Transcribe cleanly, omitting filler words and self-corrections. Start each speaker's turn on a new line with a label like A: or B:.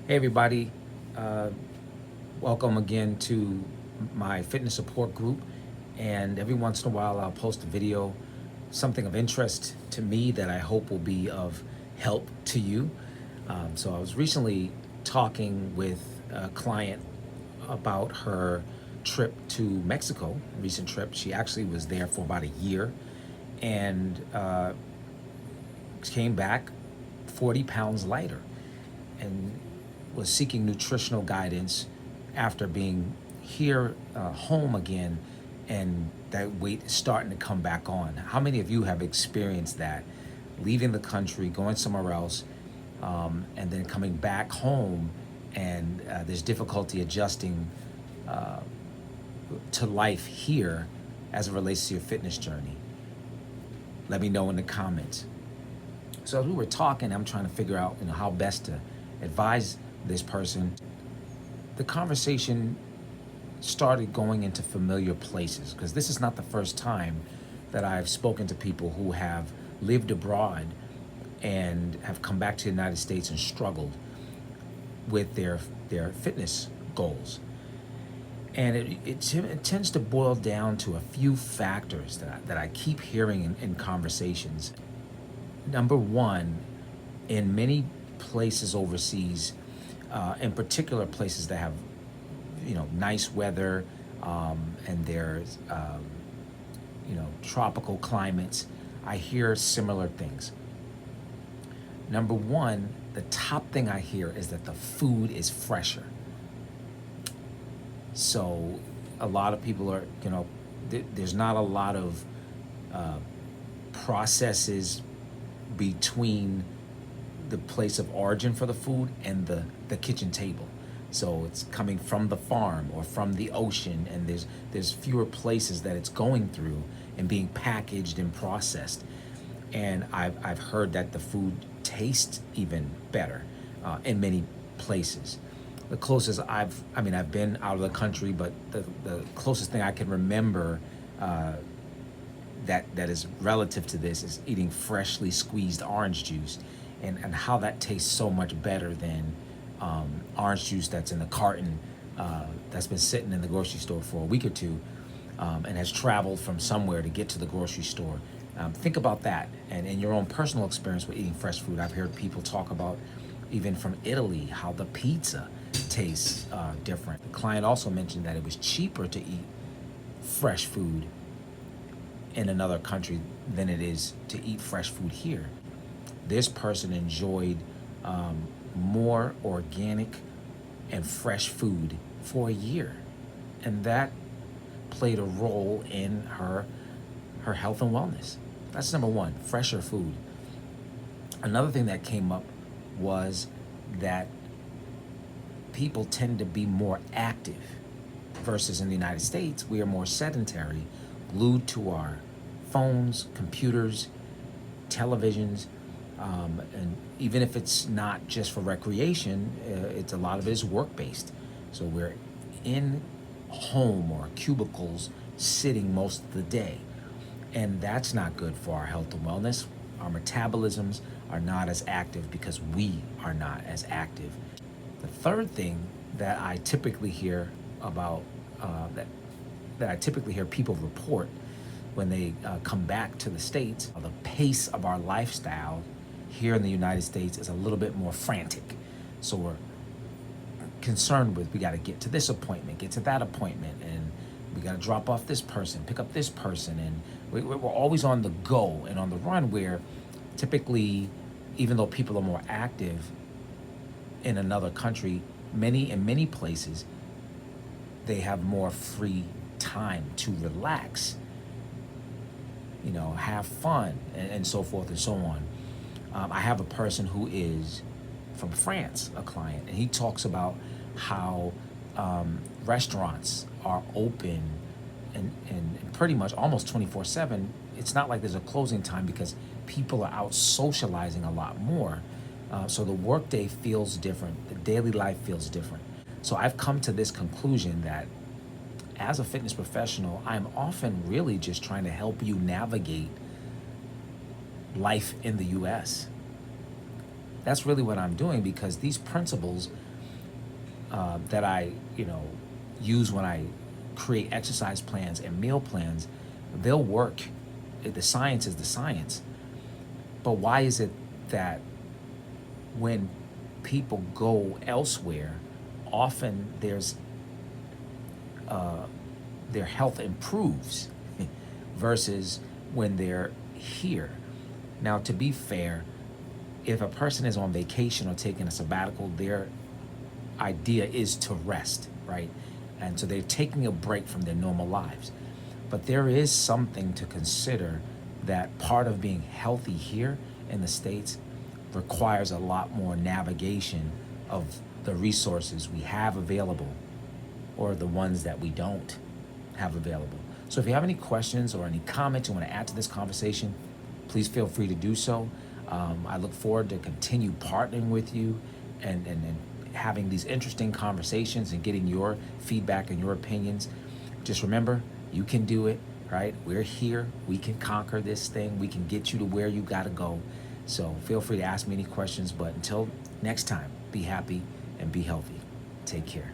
A: Hey everybody, uh, welcome again to my fitness support group. And every once in a while, I'll post a video, something of interest to me that I hope will be of help to you. So I was recently talking with a client about her trip to Mexico, recent trip. She actually was there for about a year and came back 40 pounds lighter and was seeking nutritional guidance after being here home again, and that weight is starting to come back on. How many of you have experienced that? Leaving the country, going somewhere else, and then coming back home, and there's difficulty adjusting to life here as it relates to your fitness journey. Let me know in the comments. So as we were talking, I'm trying to figure out, how best to advise this person. The conversation started going into familiar places because this is not the first time that I've spoken to people who have lived abroad and have come back to the United States and struggled with their fitness goals. And it tends to boil down to a few factors that I keep hearing in conversations. Number one, in many places overseas, in particular places that have, nice weather, and there's, tropical climates, I hear similar things. Number one, the top thing I hear is that the food is fresher. So a lot of people are, there's not a lot of processes between the place of origin for the food and the kitchen table. So it's coming from the farm or from the ocean, and there's fewer places that it's going through and being packaged and processed. And I've heard that the food tastes even better in many places. The closest I've been out of the country, but the closest thing I can remember that is relative to this is eating freshly squeezed orange juice, and how that tastes so much better than orange juice that's in the carton, that's been sitting in the grocery store for a week or two, and has traveled from somewhere to get to the grocery store. Think about that, and in your own personal experience with eating fresh food. I've heard people talk about, even from Italy, how the pizza tastes different. The client also mentioned that it was cheaper to eat fresh food in another country than it is to eat fresh food here. This person enjoyed more organic and fresh food for a year, and that played a role in her health and wellness. That's number one, fresher food. Another thing that came up was that people tend to be more active versus in the United States. We are more sedentary, glued to our phones, computers, televisions, and even if it's not just for recreation, it's a lot of it is work-based. So we're in home or cubicles sitting most of the day, and that's not good for our health and wellness. Our metabolisms are not as active because we are not as active. The third thing that I typically hear about, that I typically hear people report when they come back to the States, the pace of our lifestyle here in the United States is a little bit more frantic. So we're concerned with, we got to get to this appointment, get to that appointment, and we got to drop off this person, pick up this person, and we're always on the go and on the run, where typically, even though people are more active in another country, in many places, they have more free time to relax, have fun, and so forth and so on. I have a person who is from France, a client, and he talks about how restaurants are open and pretty much almost 24/7. It's not like there's a closing time because people are out socializing a lot more. So the workday feels different. The daily life feels different. So I've come to this conclusion that as a fitness professional, I'm often really just trying to help you navigate life in the US. That's really what I'm doing, because these principles that I, use when I create exercise plans and meal plans, they'll work. The science is the science. But why is it that when people go elsewhere, often their health improves versus when they're here? Now, to be fair, if a person is on vacation or taking a sabbatical, their idea is to rest, right? And so they're taking a break from their normal lives. But there is something to consider, that part of being healthy here in the States requires a lot more navigation of the resources we have available, or the ones that we don't have available. So if you have any questions or any comments you want to add to this conversation, please feel free to do so. I look forward to continue partnering with you and having these interesting conversations and getting your feedback and your opinions. Just remember, you can do it, right? We're here. We can conquer this thing. We can get you to where you got to go. So feel free to ask me any questions. But until next time, be happy and be healthy. Take care.